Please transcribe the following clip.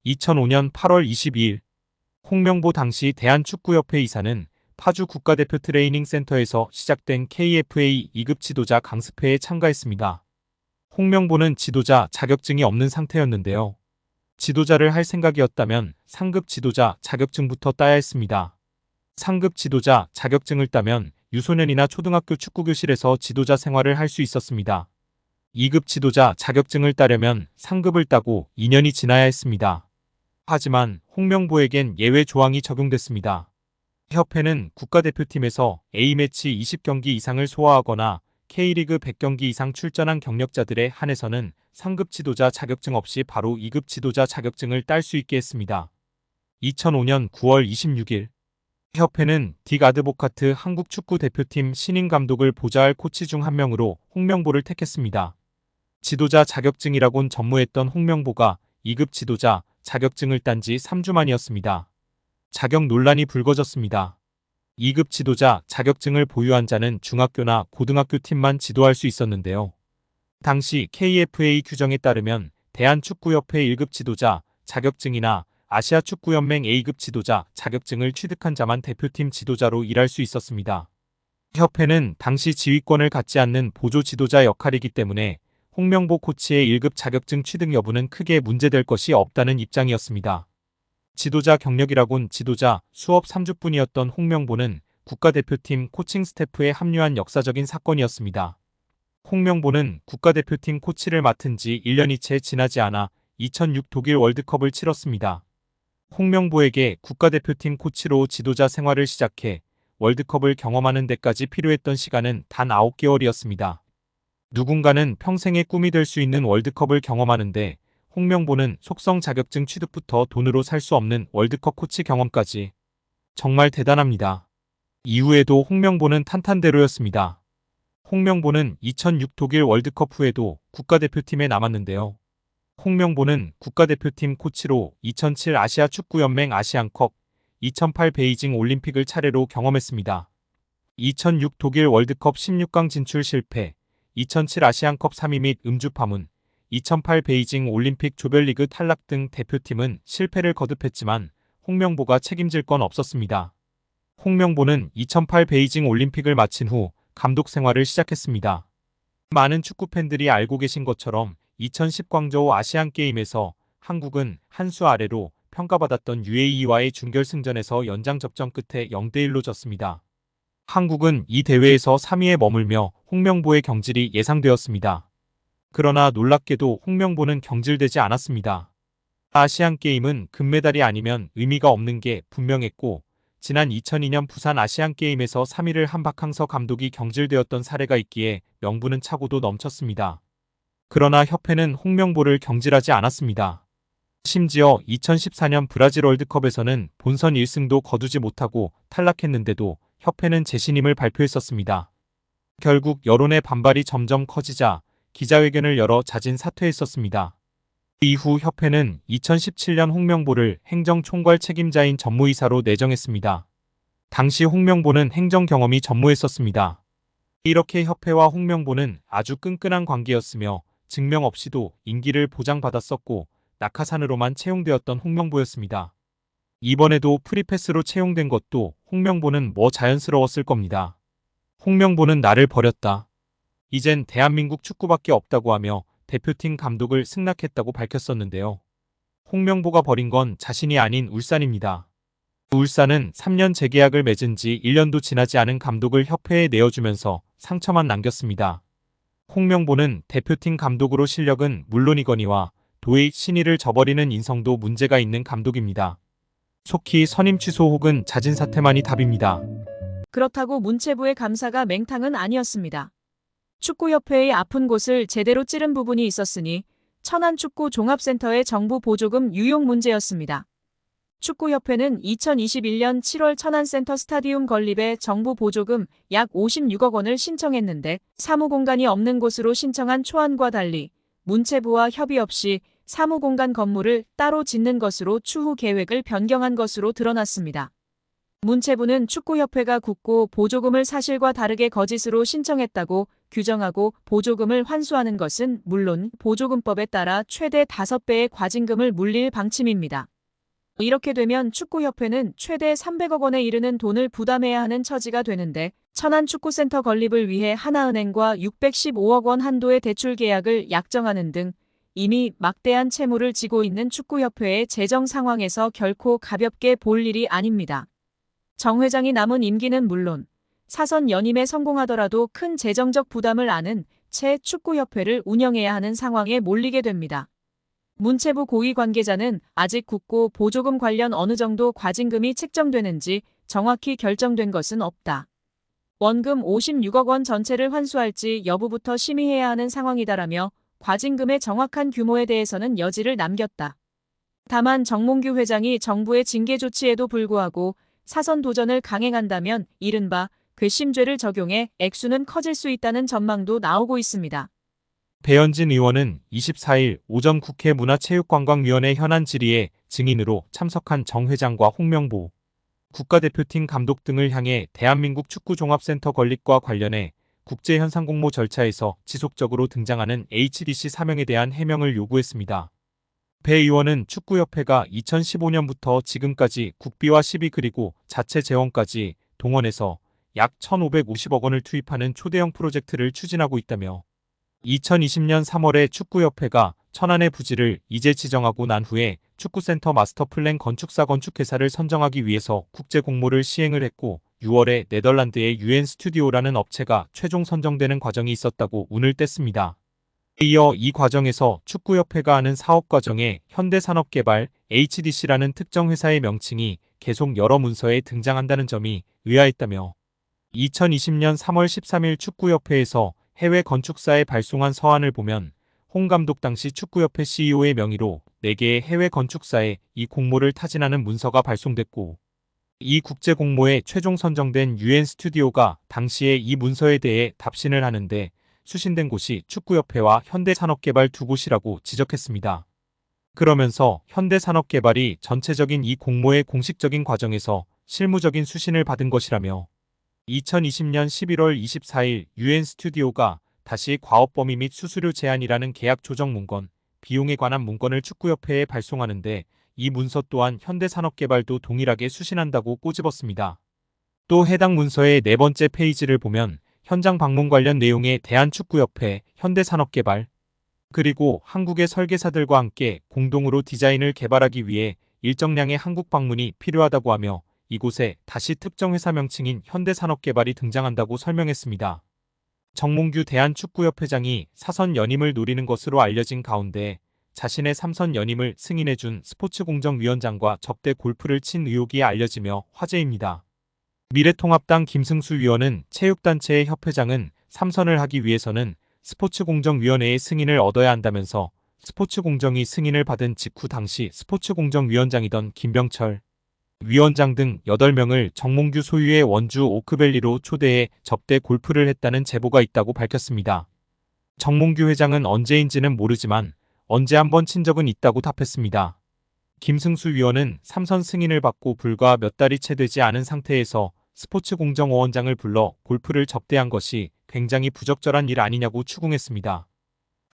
2005년 8월 22일 홍명보 당시 대한축구협회 이사는 파주 국가대표 트레이닝 센터에서 시작된 KFA 2급 지도자 강습회에 참가했습니다. 홍명보는 지도자 자격증이 없는 상태였는데요. 지도자를 할 생각이었다면 상급 지도자 자격증부터 따야 했습니다. 상급 지도자 자격증을 따면 유소년이나 초등학교 축구교실에서 지도자 생활을 할 수 있었습니다. 2급 지도자 자격증을 따려면 상급을 따고 2년이 지나야 했습니다. 하지만 홍명보에겐 예외 조항이 적용됐습니다. 협회는 국가대표팀에서 A매치 20경기 이상을 소화하거나 K리그 100경기 이상 출전한 경력자들에 한해서는 상급 지도자 자격증 없이 바로 2급 지도자 자격증을 딸 수 있게 했습니다. 2005년 9월 26일 협회는 딕 아드보카트 한국 축구 대표팀 신인 감독을 보좌할 코치 중 한 명으로 홍명보를 택했습니다. 지도자 자격증이라곤 전무했던 홍명보가 2급 지도자 자격증을 딴 지 3주 만이었습니다. 자격 논란이 불거졌습니다. 2급 지도자 자격증을 보유한 자는 중학교나 고등학교 팀만 지도할 수 있었는데요. 당시 KFA 규정에 따르면 대한축구협회 1급 지도자 자격증이나 아시아축구연맹 A급 지도자 자격증을 취득한 자만 대표팀 지도자로 일할 수 있었습니다. 협회는 당시 지휘권을 갖지 않는 보조 지도자 역할이기 때문에 홍명보 코치의 1급 자격증 취득 여부는 크게 문제될 것이 없다는 입장이었습니다. 지도자 경력이라곤 지도자 수업 3주뿐이었던 홍명보는 국가대표팀 코칭 스태프에 합류한 역사적인 사건이었습니다. 홍명보는 국가대표팀 코치를 맡은 지 1년이 채 지나지 않아 2006 독일 월드컵을 치렀습니다. 홍명보에게 국가대표팀 코치로 지도자 생활을 시작해 월드컵을 경험하는 데까지 필요했던 시간은 단 9개월이었습니다. 누군가는 평생의 꿈이 될 수 있는 월드컵을 경험하는데 홍명보는 속성 자격증 취득부터 돈으로 살 수 없는 월드컵 코치 경험까지 정말 대단합니다. 이후에도 홍명보는 탄탄대로였습니다. 홍명보는 2006 독일 월드컵 후에도 국가대표팀에 남았는데요. 홍명보는 국가대표팀 코치로 2007 아시아축구연맹 아시안컵, 2008 베이징 올림픽을 차례로 경험했습니다. 2006 독일 월드컵 16강 진출 실패, 2007 아시안컵 3위 및 음주 파문, 2008 베이징 올림픽 조별리그 탈락 등 대표팀은 실패를 거듭했지만 홍명보가 책임질 건 없었습니다. 홍명보는 2008 베이징 올림픽을 마친 후 감독 생활을 시작했습니다. 많은 축구팬들이 알고 계신 것처럼 2010 광저우 아시안게임에서 한국은 한 수 아래로 평가받았던 UAE와의 준결승전에서 연장 접전 끝에 0대1로 졌습니다. 한국은 이 대회에서 3위에 머물며 홍명보의 경질이 예상되었습니다. 그러나 놀랍게도 홍명보는 경질되지 않았습니다. 아시안게임은 금메달이 아니면 의미가 없는 게 분명했고 지난 2002년 부산 아시안게임에서 3위를 한 박항서 감독이 경질되었던 사례가 있기에 명분은 차고도 넘쳤습니다. 그러나 협회는 홍명보를 경질하지 않았습니다. 심지어 2014년 브라질 월드컵에서는 본선 1승도 거두지 못하고 탈락했는데도 협회는 재신임을 발표했었습니다. 결국 여론의 반발이 점점 커지자 기자회견을 열어 자진 사퇴했었습니다. 이후 협회는 2017년 홍명보를 행정총괄 책임자인 전무이사로 내정했습니다. 당시 홍명보는 행정 경험이 전무했었습니다. 이렇게 협회와 홍명보는 아주 끈끈한 관계였으며 증명 없이도 임기를 보장받았었고 낙하산으로만 채용되었던 홍명보였습니다. 이번에도 프리패스로 채용된 것도 홍명보는 뭐 자연스러웠을 겁니다. 홍명보는 나를 버렸다. 이젠 대한민국 축구밖에 없다고 하며 대표팀 감독을 승낙했다고 밝혔었는데요. 홍명보가 버린 건 자신이 아닌 울산입니다. 울산은 3년 재계약을 맺은 지 1년도 지나지 않은 감독을 협회에 내어주면서 상처만 남겼습니다. 홍명보는 대표팀 감독으로 실력은 물론이거니와 도의 신의를 저버리는 인성도 문제가 있는 감독입니다. 속히 선임 취소 혹은 자진 사퇴만이 답입니다. 그렇다고 문체부의 감사가 맹탕은 아니었습니다. 축구협회의 아픈 곳을 제대로 찌른 부분이 있었으니 천안축구종합센터의 정부 보조금 유용 문제였습니다. 축구협회는 2021년 7월 천안센터 스타디움 건립에 정부 보조금 약 56억 원을 신청했는데 사무공간이 없는 곳으로 신청한 초안과 달리 문체부와 협의 없이 사무공간 건물을 따로 짓는 것으로 추후 계획을 변경한 것으로 드러났습니다. 문체부는 축구협회가 국고 보조금을 사실과 다르게 거짓으로 신청했다고 규정하고 보조금을 환수하는 것은 물론 보조금법에 따라 최대 5배의 과징금을 물릴 방침입니다. 이렇게 되면 축구협회는 최대 300억 원에 이르는 돈을 부담해야 하는 처지가 되는데 천안축구센터 건립을 위해 하나은행과 615억 원 한도의 대출 계약을 약정하는 등 이미 막대한 채무를 지고 있는 축구협회의 재정 상황에서 결코 가볍게 볼 일이 아닙니다. 정 회장이 남은 임기는 물론 사선 연임에 성공하더라도 큰 재정적 부담을 안은 채 축구협회를 운영해야 하는 상황에 몰리게 됩니다. 문체부 고위 관계자는 아직 국고 보조금 관련 어느 정도 과징금이 책정되는지 정확히 결정된 것은 없다. 원금 56억 원 전체를 환수할지 여부부터 심의해야 하는 상황이다라며 과징금의 정확한 규모에 대해서는 여지를 남겼다. 다만 정몽규 회장이 정부의 징계 조치에도 불구하고 사선 도전을 강행한다면 이른바 괘씸죄를 적용해 액수는 커질 수 있다는 전망도 나오고 있습니다. 배현진 의원은 24일 오전 국회 문화체육관광위원회 현안 질의에 증인으로 참석한 정 회장과 홍명보 국가대표팀 감독 등을 향해 대한민국 축구종합센터 건립과 관련해 국제현상공모 절차에서 지속적으로 등장하는 HDC 사명에 대한 해명을 요구했습니다. 배 의원은 축구협회가 2015년부터 지금까지 국비와 시비 그리고 자체 재원까지 동원해서 약 1,550억 원을 투입하는 초대형 프로젝트를 추진하고 있다며 2020년 3월에 축구협회가 천안의 부지를 이제 지정하고 난 후에 축구센터 마스터플랜 건축사 건축회사를 선정하기 위해서 국제 공모를 시행을 했고 6월에 네덜란드의 UN 스튜디오라는 업체가 최종 선정되는 과정이 있었다고 운을 뗐습니다. 이어 이 과정에서 축구협회가 하는 사업 과정에 현대산업개발 HDC라는 특정 회사의 명칭이 계속 여러 문서에 등장한다는 점이 의아했다며 2020년 3월 13일 축구협회에서 해외 건축사에 발송한 서한을 보면 홍 감독 당시 축구협회 CEO의 명의로 4개의 해외 건축사에 이 공모를 타진하는 문서가 발송됐고 이 국제 공모에 최종 선정된 UN 스튜디오가 당시에 이 문서에 대해 답신을 하는데 수신된 곳이 축구협회와 현대산업개발 두 곳이라고 지적했습니다. 그러면서 현대산업개발이 전체적인 이 공모의 공식적인 과정에서 실무적인 수신을 받은 것이라며 2020년 11월 24일 UN 스튜디오가 다시 과업범위 및 수수료 제한이라는 계약 조정 문건, 비용에 관한 문건을 축구협회에 발송하는데 이 문서 또한 현대산업개발도 동일하게 수신한다고 꼬집었습니다. 또 해당 문서의 4번째 페이지를 보면 현장 방문 관련 내용에 대한축구협회, 현대산업개발, 그리고 한국의 설계사들과 함께 공동으로 디자인을 개발하기 위해 일정량의 한국 방문이 필요하다고 하며 이곳에 다시 특정 회사 명칭인 현대산업개발이 등장한다고 설명했습니다. 정몽규 대한축구협회장이 사선 연임을 노리는 것으로 알려진 가운데 자신의 3선 연임을 승인해준 스포츠공정위원장과 접대 골프를 친 의혹이 알려지며 화제입니다. 미래통합당 김승수 위원은 체육단체의 협회장은 3선을 하기 위해서는 스포츠공정위원회의 승인을 얻어야 한다면서 스포츠공정이 승인을 받은 직후 당시 스포츠공정위원장이던 김병철 위원장 등 8명을 정몽규 소유의 원주 오크밸리로 초대해 접대 골프를 했다는 제보가 있다고 밝혔습니다. 정몽규 회장은 언제인지는 모르지만 언제 한번 친 적은 있다고 답했습니다. 김승수 위원은 3선 승인을 받고 불과 몇 달이 채 되지 않은 상태에서 스포츠공정위원장을 불러 골프를 접대한 것이 굉장히 부적절한 일 아니냐고 추궁했습니다.